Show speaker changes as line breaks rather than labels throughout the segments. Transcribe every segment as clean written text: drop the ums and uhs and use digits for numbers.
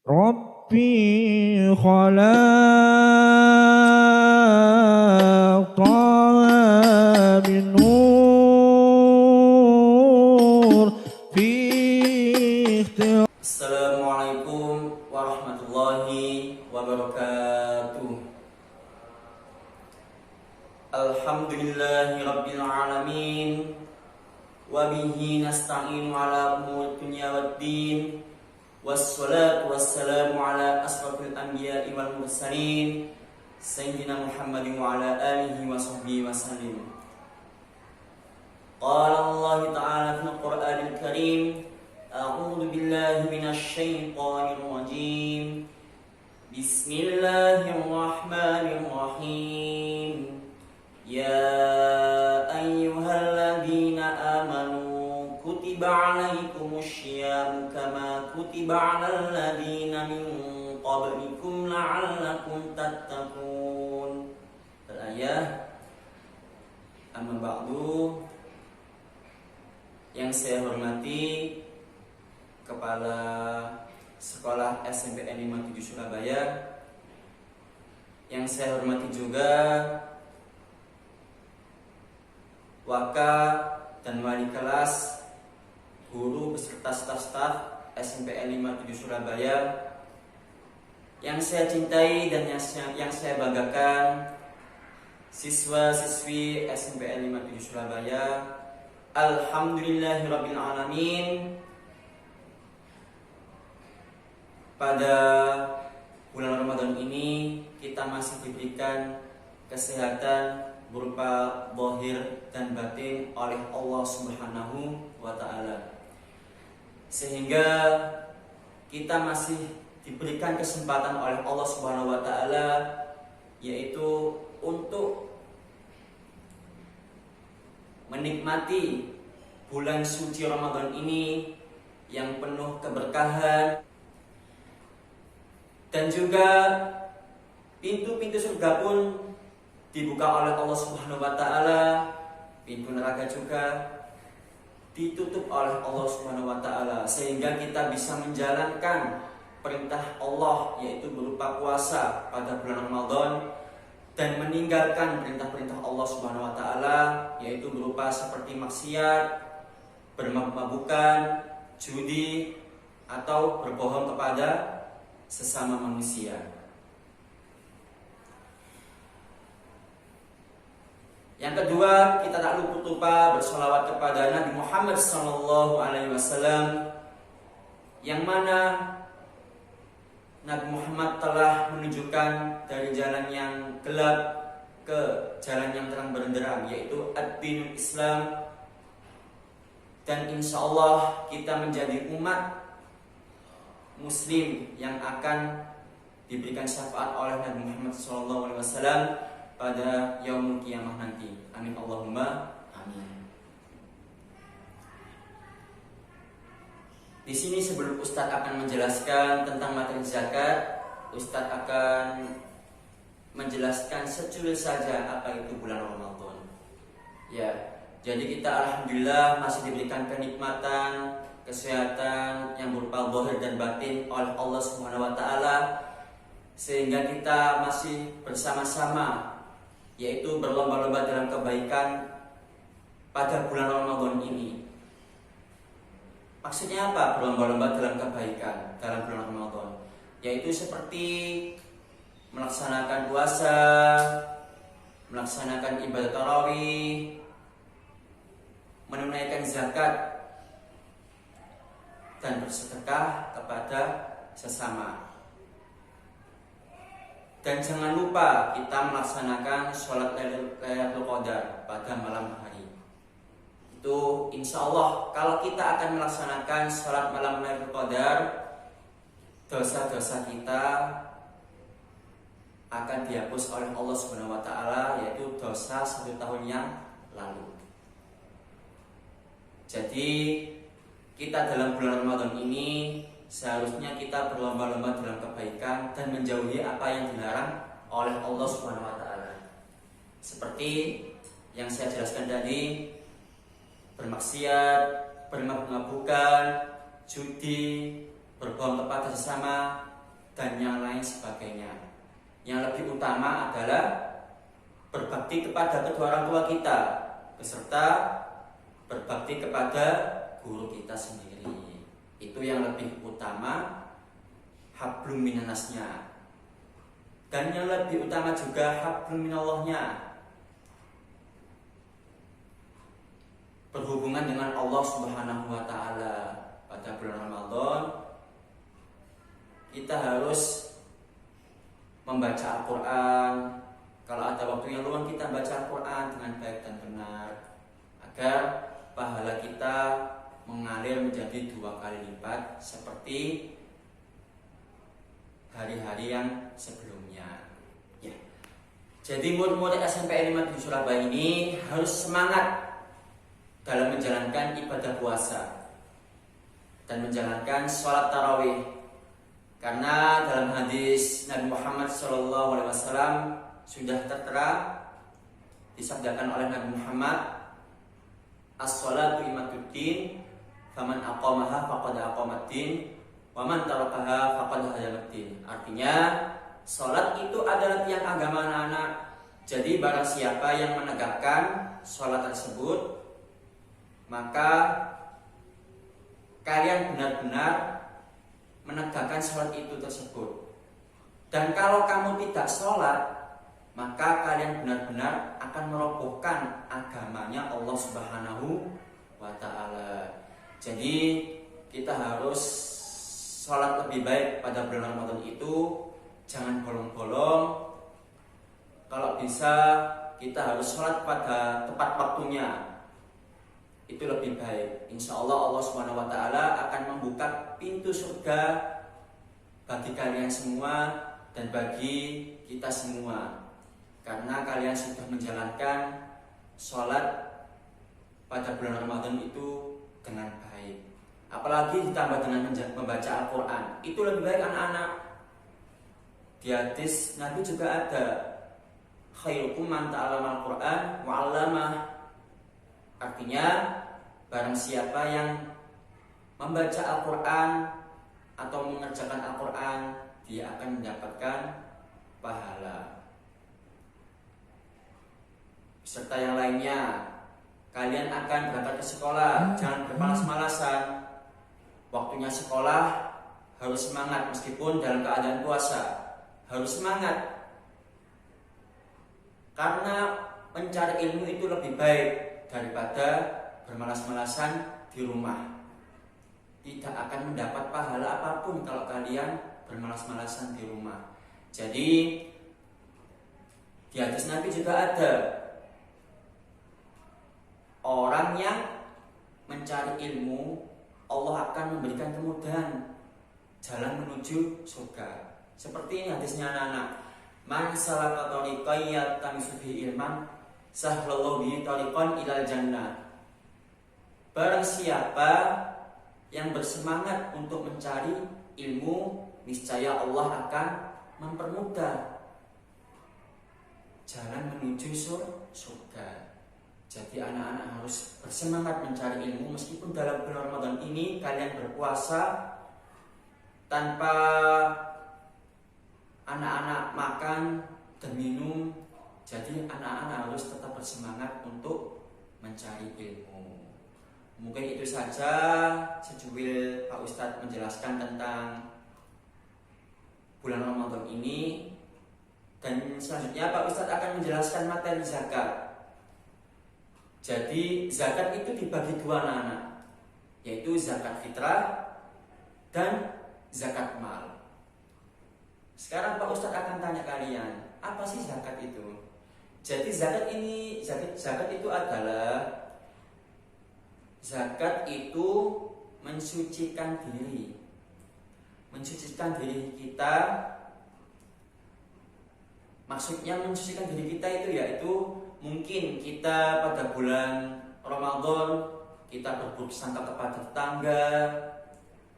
ربي خلقها من نور في اختلاف.
Assalamualaikum warahmatullahi wabarakatuh. Alhamdulillahi rabbil alamin. Wabihi nasta'inu ala umur dunya waddin. Wassalatu wassalamu ala asrafil anbiya'i wal mursalin Sayyidina Muhammadin wa ala alihi wa sahbihi wa sallim. Qala Allah ta'ala fil Qur'anil Karim, A'udzu billahi minasy syaithanir rajim. Bismillahirrahmanirrahim. Ya ayyuhalladzina amanu kutiba 'alaikumus syiyamu kama kutiba 'alal ladzina min qablikum la'allakum tattaqun. Al-ayah. Amma ba'du. Yang saya hormati Kepala Sekolah SMPN 57 Surabaya, yang saya hormati juga Waka dan wali kelas, guru beserta staf-staf SMPN 57 Surabaya, yang saya cintai dan yang saya banggakan, siswa-siswi SMPN 57 Surabaya. Alhamdulillahirabbil alamin. Pada bulan Ramadan ini kita masih diberikan kesehatan berupa zahir dan batin oleh Allah Subhanahu wa taala. Sehingga kita masih diberikan kesempatan oleh Allah Subhanahu wa taala, yaitu untuk menikmati bulan suci Ramadan ini yang penuh keberkahan, dan juga pintu-pintu surga pun dibuka oleh Allah Subhanahu wa taala, pintu neraka juga ditutup oleh Allah Subhanahu wa taala, sehingga kita bisa menjalankan perintah Allah, yaitu berupa puasa pada bulan Ramadan, dan meninggalkan perintah-perintah Allah Subhanahu wa taala, yaitu berupa seperti maksiat, bermabuk-mabukan, judi, atau berbohong kepada sesama manusia. Yang kedua, kita tak lupa bersolawat kepada Nabi Muhammad SAW, yang mana Nabi Muhammad telah menunjukkan dari jalan yang gelap ke jalan yang terang benderang, yaitu ad-dinul Islam. Dan insya Allah kita menjadi umat Muslim yang akan diberikan syafaat oleh Nabi Muhammad SAW pada yaumul qiyamah nanti. Amin Allahumma amin. Di sini sebelum Ustadz akan menjelaskan tentang materi zakat, Ustadz akan menjelaskan secuil saja apa itu bulan Ramadan. Ya, jadi kita alhamdulillah masih diberikan kenikmatan, kesehatan yang berupa zahir dan batin oleh Allah Subhanahu wa taala, sehingga kita masih bersama-sama, yaitu berlomba-lomba dalam kebaikan pada bulan Ramadan ini. Maksudnya apa berlomba-lomba dalam kebaikan dalam bulan Ramadan? Yaitu seperti melaksanakan puasa, melaksanakan ibadah tarawih, menunaikan zakat, dan bersedekah kepada sesama. Dan jangan lupa kita melaksanakan sholat Lailatul Qadar pada malam hari. Itu insya Allah kalau kita akan melaksanakan sholat malam Lailatul Qadar, dosa-dosa kita akan dihapus oleh Allah Subhanahu wa taala, yaitu dosa 1 tahun yang lalu. Jadi kita dalam bulan Ramadan ini seharusnya kita berlomba-lomba dalam kebaikan dan menjauhi apa yang dilarang oleh Allah Subhanahu wa taala. Seperti yang saya jelaskan tadi, bermaksiat, bermabuk-mabukan, judi, berbohong kepada sesama, dan yang lain sebagainya. Yang lebih utama adalah berbakti kepada kedua orang tua kita beserta berbakti kepada guru kita sendiri. Itu yang lebih utama, hablum minannasnya. Dan yang lebih utama juga hablum minallahnya, berhubungan dengan Allah Subhanahu wa Ta'ala. Pada bulan Ramadan kita harus membaca Al-Quran. Kalau ada waktu yang luang, kita baca Al-Quran dengan baik dan benar, agar pahala kita mengalir menjadi 2 kali lipat seperti hari-hari yang sebelumnya. Ya. Jadi murid-murid SMP N5 di Surabaya ini harus semangat dalam menjalankan ibadah puasa dan menjalankan sholat tarawih, karena dalam hadis Nabi Muhammad SAW sudah tertera, disabdakan oleh Nabi Muhammad, as-sholatu imaduddin, faman aqamaha faqad aqamaddin, waman tarakaha faqad hadamaddin. Artinya sholat itu adalah tiang agama anak-anak. Jadi barang siapa yang menegakkan sholat tersebut, maka kalian benar-benar menegakkan sholat itu tersebut. Dan kalau kamu tidak sholat, maka kalian benar-benar akan merobohkan agamanya Allah Subhanahu wa Ta'ala. Jadi kita harus sholat lebih baik pada bulan Ramadan itu, jangan bolong-bolong. Kalau bisa kita harus sholat pada tepat waktunya, itu lebih baik. Insya Allah Allah Subhanahu wa Ta'ala akan membuka pintu surga bagi kalian semua dan bagi kita semua, karena kalian sudah menjalankan sholat pada bulan Ramadan itu dengan baik. Apalagi ditambah dengan membaca Al-Quran, itu lebih baik anak-anak. Di hadis Nabi juga ada, khairukum man ta'allama Al-Quran wa 'allamah. Artinya barang siapa yang membaca Al-Quran atau mengerjakan Al-Quran, dia akan mendapatkan pahala. Serta yang lainnya, kalian akan berangkat ke sekolah, jangan bermalas-malasan. Waktunya sekolah harus semangat, meskipun dalam keadaan puasa harus semangat, karena mencari ilmu itu lebih baik daripada bermalas-malasan di rumah. Tidak akan mendapat pahala apapun kalau kalian bermalas-malasan di rumah. Jadi di hadis Nabi juga ada, orang yang mencari ilmu, Allah akan memberikan kemudahan jalan menuju surga. Seperti ini hadisnya anak-anak, man salaka tariqan yaltamisu fihi ilman sahhalallahu bihi tariqan ilal jannah. Barang siapa yang bersemangat untuk mencari ilmu, niscaya Allah akan mempermudah jalan menuju surga. Jadi anak-anak harus bersemangat mencari ilmu, meskipun dalam bulan Ramadan ini kalian berpuasa tanpa anak-anak makan dan minum. Jadi anak-anak harus tetap bersemangat untuk mencari ilmu. Mungkin itu saja secuil Pak Ustadz menjelaskan tentang bulan Ramadan ini. Dan selanjutnya Pak Ustadz akan menjelaskan materi zakat. Jadi zakat itu dibagi 2 anak-anak, yaitu zakat fitrah dan zakat mal. Sekarang Pak Ustadz akan tanya kalian, apa sih zakat itu? Jadi zakat itu adalah, zakat itu mensucikan diri. Mensucikan diri kita. Maksudnya mensucikan diri kita itu yaitu mungkin kita pada bulan Ramadan kita berburuk sangka kepada tetangga,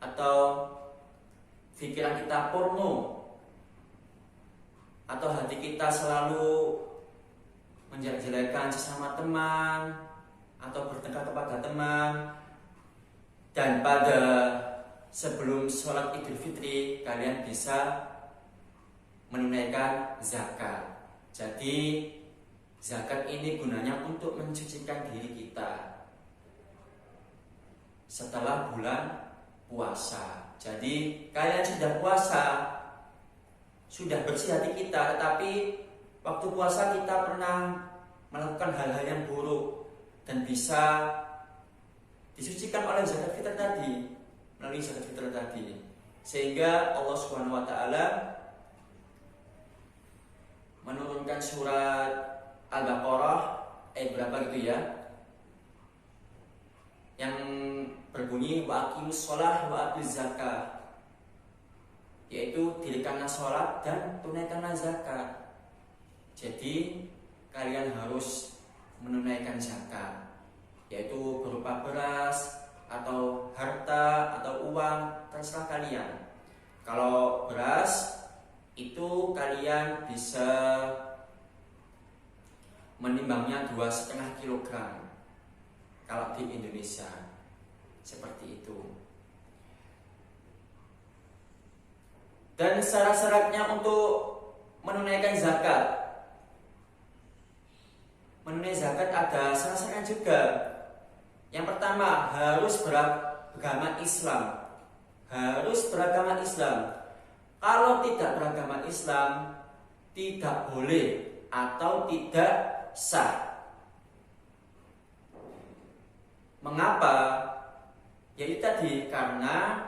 atau pikiran kita porno, atau hati kita selalu menjelek-jelekan sesama teman, atau bertengkar kepada teman. Dan pada sebelum sholat Idul Fitri kalian bisa menunaikan zakat. Jadi zakat ini gunanya untuk mensucikan diri kita setelah bulan puasa. Jadi kalian sudah puasa, sudah bersih hati kita, tetapi waktu puasa kita pernah melakukan hal-hal yang buruk dan bisa disucikan oleh zakat fitrah tadi, melalui zakat fitrah tadi. Sehingga Allah Subhanahu wa taala menurunkan surat Al-Baqarah berapa gitu ya, yang berbunyi wa aqimus shalah wa atuz zakah, yaitu dirikanlah sholat dan tunaikanlah zakat. Jadi kalian harus menunaikan zakat, yaitu berupa beras atau harta atau uang, terserah kalian. Kalau beras itu kalian bisa menimbangnya 2,5 kilogram kalau di Indonesia, seperti itu. Dan syarat-syaratnya untuk menunaikan zakat, menunaikan zakat ada syarat-syaratnya juga. Yang pertama, harus beragama Islam. Harus beragama Islam. Kalau tidak beragama Islam, tidak boleh atau tidak sah. Mengapa? Yaitu tadi, karena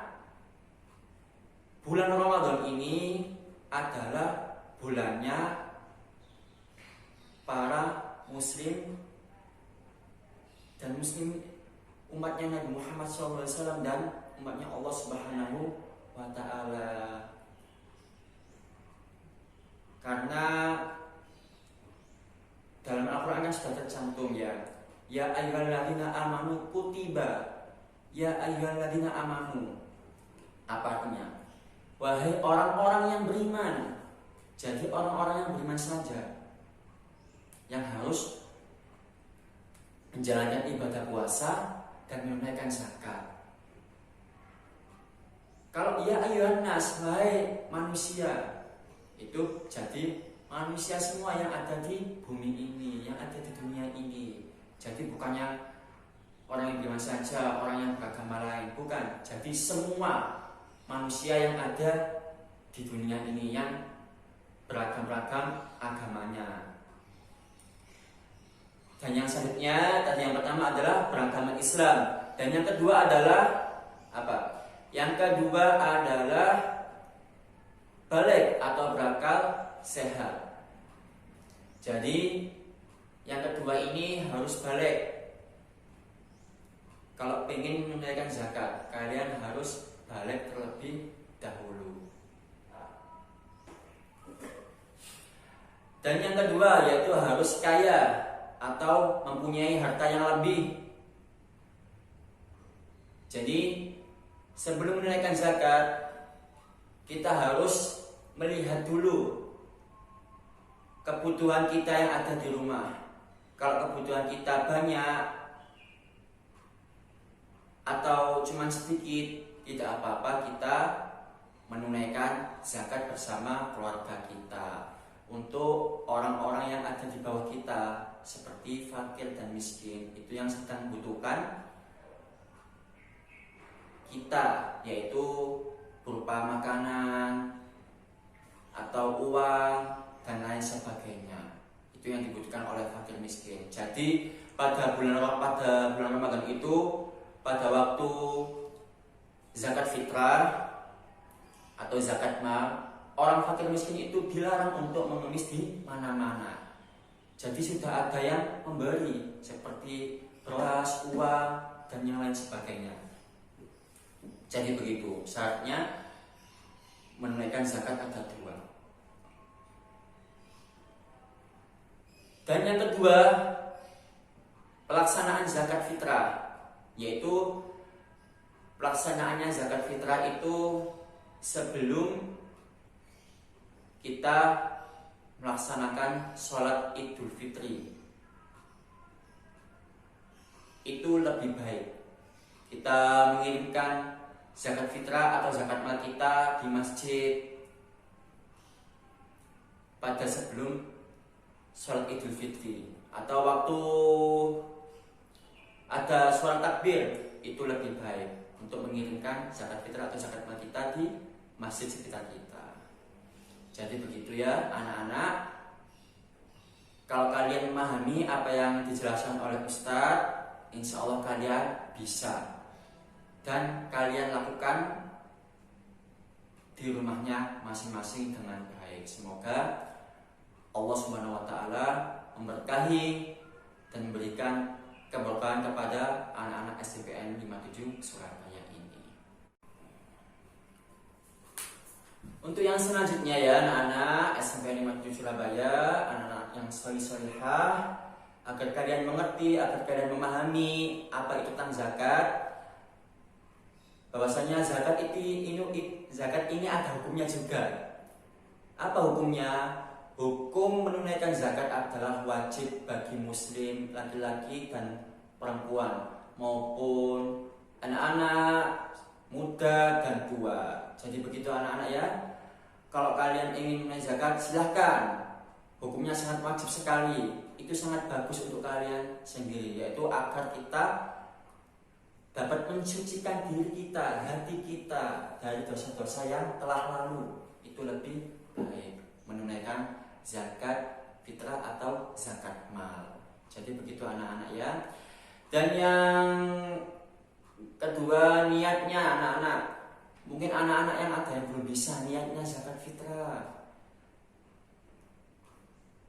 bulan Ramadan ini adalah bulannya para muslim dan muslim, umatnya Nabi Muhammad SAW dan umatnya Allah Subhanahu wa ta'ala. Karena dalam Al-Quran kan sudah tercantum ya ayyuhalladzina amanu kutiba, ya ayyuhalladzina amanu. Apa artinya? Wahai orang-orang yang beriman. Jadi orang-orang yang beriman saja yang harus menjalankan ibadah puasa dan menunaikan zakat. Kalau ya ayyuhan nas, wahai manusia, itu jadi manusia semua yang ada di bumi ini, yang ada di dunia ini. Jadi bukannya orang yang beriman saja, orang yang beragama lain, bukan. Jadi semua manusia yang ada di dunia ini yang beragam-ragam agamanya. Dan yang selanjutnya, tadi yang pertama adalah beragama Islam, dan yang kedua adalah apa? Yang kedua adalah balik atau berakal sehat. Jadi yang kedua ini harus balik. Kalau ingin menunaikan zakat, kalian harus balik terlebih dahulu. Dan yang kedua yaitu harus kaya atau mempunyai harta yang lebih. Jadi sebelum menunaikan zakat, kita harus melihat dulu kebutuhan kita yang ada di rumah. Kalau kebutuhan kita banyak atau cuma sedikit, tidak apa-apa kita menunaikan zakat bersama keluarga kita. Untuk orang-orang yang ada di bawah kita, seperti fakir dan miskin, itu yang sedang membutuhkan kita, yaitu berupa makanan atau uang dan lain sebagainya. Itu yang dibutuhkan oleh fakir miskin. Jadi pada bulan Ramadan itu, pada waktu zakat fitrah atau zakat mal, orang fakir miskin itu dilarang untuk mengemis di mana-mana. Jadi sudah ada yang memberi seperti beras, uang dan yang lain sebagainya. Jadi begitu syaratnya menunaikan zakat ada dua. Dan yang kedua, pelaksanaan zakat fitrah, yaitu pelaksanaannya zakat fitrah itu sebelum kita melaksanakan sholat Idul Fitri. Itu lebih baik kita mengirimkan zakat fitrah atau zakat mal kita di masjid pada sebelum sholat Idul Fitri atau waktu ada suara takbir, itu lebih baik untuk mengirimkan zakat fitrah atau zakat mal kita di masjid sekitar kita. Jadi begitu ya anak-anak. Kalau kalian memahami apa yang dijelaskan oleh Ustadz, insya Allah kalian bisa dan kalian lakukan di rumahnya masing-masing dengan baik. Semoga Allah Subhanahu wa Ta'ala memberkahi dan memberikan keberkahan kepada anak-anak SDPN 57 Surabaya ini. Untuk yang selanjutnya ya anak-anak SDPN 57 Surabaya, anak-anak yang solih-solihah, agar kalian mengerti, agar kalian memahami apa itu tentang zakat, bahwasanya zakat ini ada hukumnya juga. Apa hukumnya? Hukum menunaikan zakat adalah wajib bagi muslim laki-laki dan perempuan maupun anak-anak muda dan tua. Jadi begitu anak-anak ya. Kalau kalian ingin menunaikan zakat silahkan. Hukumnya sangat wajib sekali. Itu sangat bagus untuk kalian sendiri, yaitu agar kita dapat mensucikan diri kita, hati kita dari dosa-dosa yang telah lalu. Itu lebih baik menunaikan zakat fitrah atau zakat mal. Jadi begitu anak-anak ya. Dan yang kedua, niatnya anak-anak. Mungkin anak-anak yang ada yang belum bisa niatnya zakat fitrah.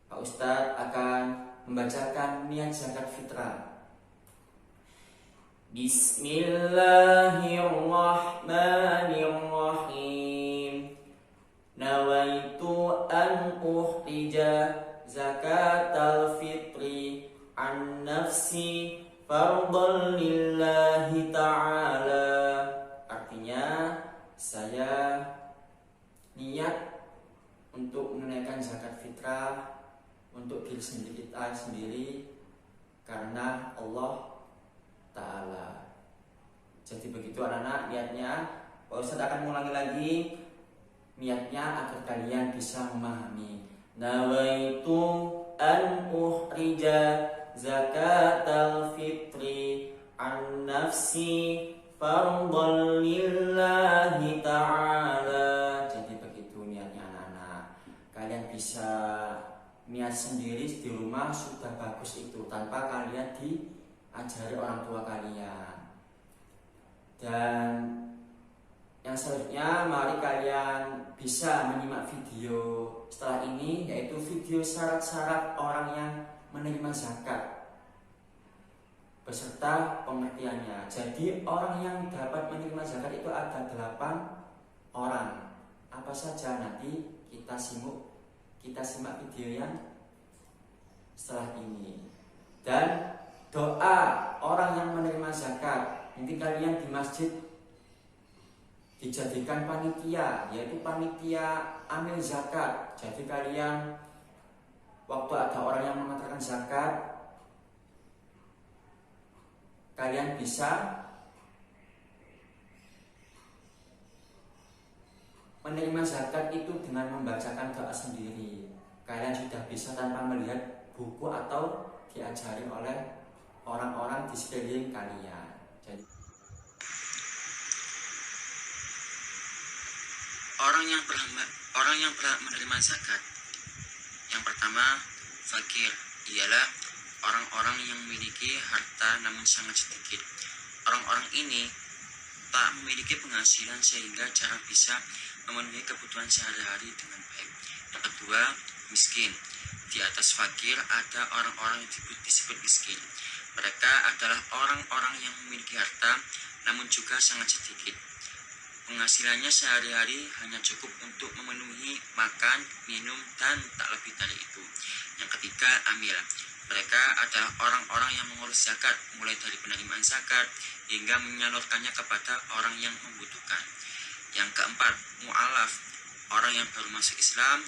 Pak Ustadz akan membacakan niat zakat fitrah. Bismillahirrahmanirrahim. Nawaitu an uhrija zakatal fitri an nafsi fardhan lillahi ta'ala. Artinya, saya niat untuk menunaikan zakat fitrah untuk diri sendiri kita sendiri karena Allah Ta'ala. Jadi begitu anak-anak niatnya. Pak Ustadz akan mengulangi lagi niatnya agar kalian bisa memahami. Nawaitu an uhrija zakatal fitri an nafsi fardhan lillahi ta'ala. Jadi begitu niatnya anak-anak. Kalian bisa niat sendiri di rumah sudah bagus itu, tanpa kalian diajari orang tua kalian. Dan yang selanjutnya, mari kalian bisa menyimak video setelah ini, yaitu video syarat-syarat orang yang menerima zakat beserta pengertiannya. Jadi orang yang dapat menerima zakat itu ada 8 orang. Apa saja nanti kita simak video yang setelah ini. Dan doa orang yang menerima zakat, mungkin kalian di masjid dijadikan panitia, yaitu panitia amil zakat. Jadi kalian waktu ada orang yang mengatakan zakat, kalian bisa menerima zakat itu dengan membacakan doa sendiri. Kalian sudah bisa tanpa melihat buku atau diajari oleh orang-orang di sekeliling kalian. Jadi
orang yang berhak menerima zakat. Yang pertama, fakir, ialah orang-orang yang memiliki harta namun sangat sedikit. Orang-orang ini tak memiliki penghasilan sehingga jarang bisa memenuhi kebutuhan sehari-hari dengan baik. Yang kedua, miskin. Di atas fakir ada orang-orang yang disebut miskin. Mereka adalah orang-orang yang memiliki harta namun juga sangat sedikit. Penghasilannya sehari-hari hanya cukup untuk memenuhi makan, minum, dan tak lebih dari itu. Yang ketiga, amil. Mereka adalah orang-orang yang mengurus zakat, mulai dari penerimaan zakat hingga menyalurkannya kepada orang yang membutuhkan. Yang keempat, mu'alaf. Orang yang baru masuk Islam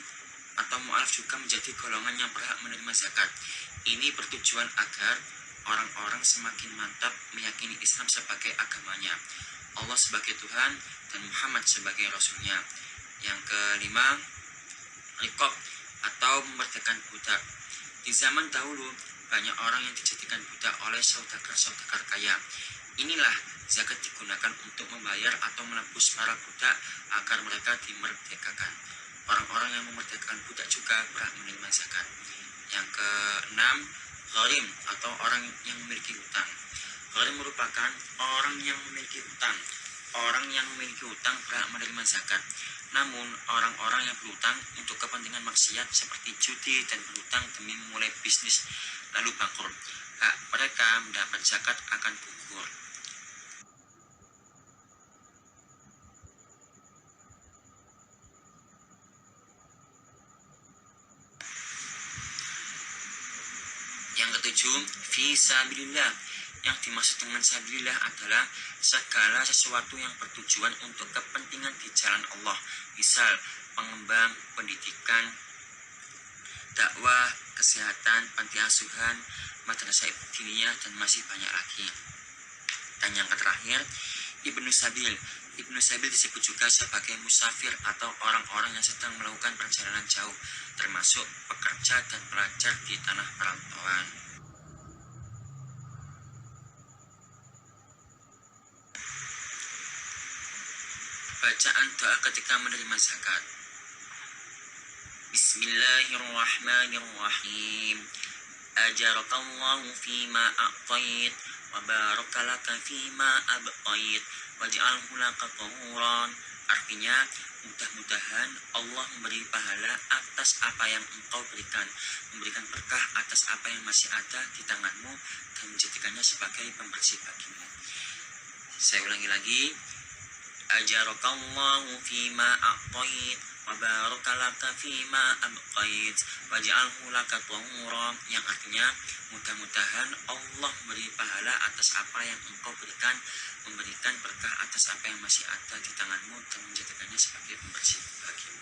atau mu'alaf juga menjadi golongan yang berhak menerima zakat. Ini bertujuan agar orang-orang semakin mantap meyakini Islam sebagai agamanya. Allah sebagai Tuhan dan Muhammad sebagai Rasulnya. Yang kelima, riqab atau memerdekakan budak. Di zaman dahulu, banyak orang yang dijadikan budak oleh saudagar-saudagar kaya. Inilah zakat digunakan untuk membayar atau menebus para budak agar mereka dimerdekakan. Orang-orang yang memerdekakan budak juga berhak menerima zakat. Yang keenam, gharim atau orang yang memiliki hutang. Gharim merupakan orang yang memiliki hutang. Orang yang memiliki hutang berhak menerima zakat. Namun, orang-orang yang berhutang untuk kepentingan maksiat seperti judi dan berhutang demi memulai bisnis lalu bangkrut, hak mereka mendapat zakat akan gugur. Yang ketujuh, fisabilillah. Yang dimaksud dengan sabilillah adalah segala sesuatu yang bertujuan untuk kepentingan di jalan Allah, misal pengembang, pendidikan, dakwah, kesehatan, panti asuhan, madrasah ibtidaiyah, dan masih banyak lagi. Dan yang terakhir, Ibnu Sabil. Ibnu Sabil disebut juga sebagai musafir atau orang-orang yang sedang melakukan perjalanan jauh, termasuk pekerja dan pelajar di tanah perantauan. Bacaan doa ketika menerima zakat. Bismillahirrahmanirrahim. Ajarakallahu fima a'tait wa barakalaka fima abqait waj'alhu laka tahuran. Artinya, mudah-mudahan Allah memberi pahala atas apa yang engkau berikan, memberikan berkah atas apa yang masih ada di tanganmu, dan menjadikannya sebagai pembersih bagimu. Saya ulangi lagi. Ajarakallahu fima a'tait wa barakalaka fima abqait waj'alhu laka tahuran, yang artinya mudah-mudahan Allah memberi pahala atas apa yang engkau berikan, memberikan berkah atas apa yang masih ada di tanganmu, dan menjadikannya sebagai pembersih bagimu.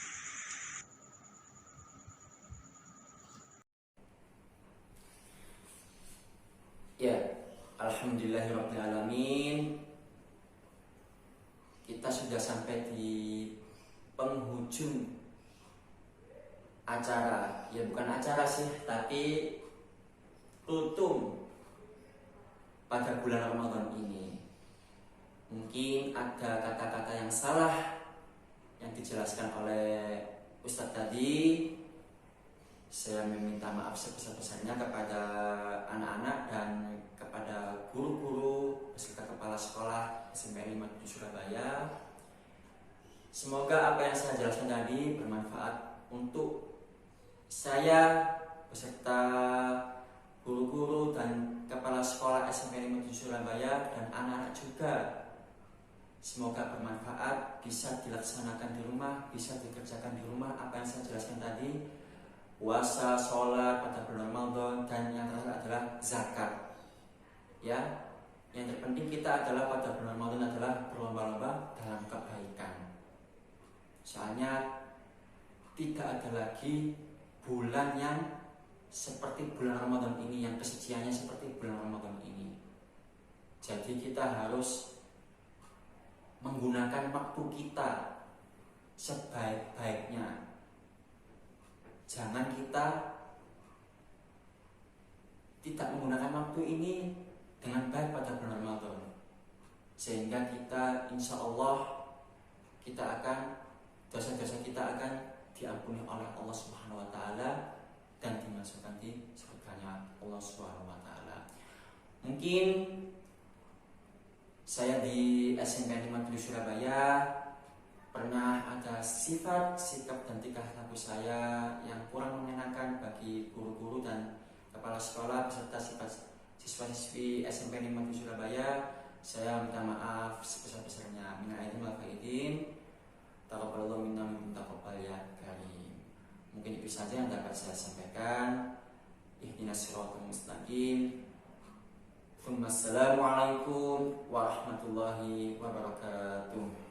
Ya, alhamdulillahirrabbilalamin. Kita sudah sampai di penghujung acara. Ya bukan acara sih, tapi tutup pada bulan Ramadan ini. Mungkin ada kata-kata yang salah yang dijelaskan oleh Ustadz tadi. Saya meminta maaf sebesar-besarnya kepada anak-anak dan kepada guru-guru beserta kepala sekolah SMP 57 Surabaya. Semoga apa yang saya jelaskan tadi bermanfaat untuk saya beserta guru-guru dan kepala sekolah SMP 57 Surabaya dan anak-anak juga. Semoga bermanfaat, bisa dilaksanakan di rumah, bisa dikerjakan di rumah apa yang saya jelaskan tadi. Puasa, sholat pada bulan Ramadan, dan yang terakhir adalah zakat. Ya, yang terpenting kita adalah pada bulan Ramadan adalah berlomba-lomba dalam kebaikan. Soalnya tidak ada lagi bulan yang seperti bulan Ramadan ini, yang kesuciannya seperti bulan Ramadan ini. Jadi kita harus menggunakan waktu kita sebaik-baiknya. Jangan kita tidak menggunakan waktu ini dengan baik pada bulan Ramadan, sehingga kita insya Allah kita akan dosa-dosa kita akan diampuni oleh Allah Subhanahu Wa Taala dan dimasukkan di surganya Allah Subhanahu Wa Taala. Mungkin saya di SMP 57 Surabaya pernah ada sifat, sikap, dan tingkah laku saya yang kurang menyenangkan bagi guru-guru dan kepala sekolah beserta siswa-siswi SMP 57 Surabaya. Saya minta maaf sebesar-besarnya. Minal aidin wal faizin. Taqabbalallahu minna wa minkum taqabbal ya karim. Mungkin itu saja yang dapat saya sampaikan. Ihdinas siratal mustaqim. Assalamualaikum warahmatullahi wabarakatuh.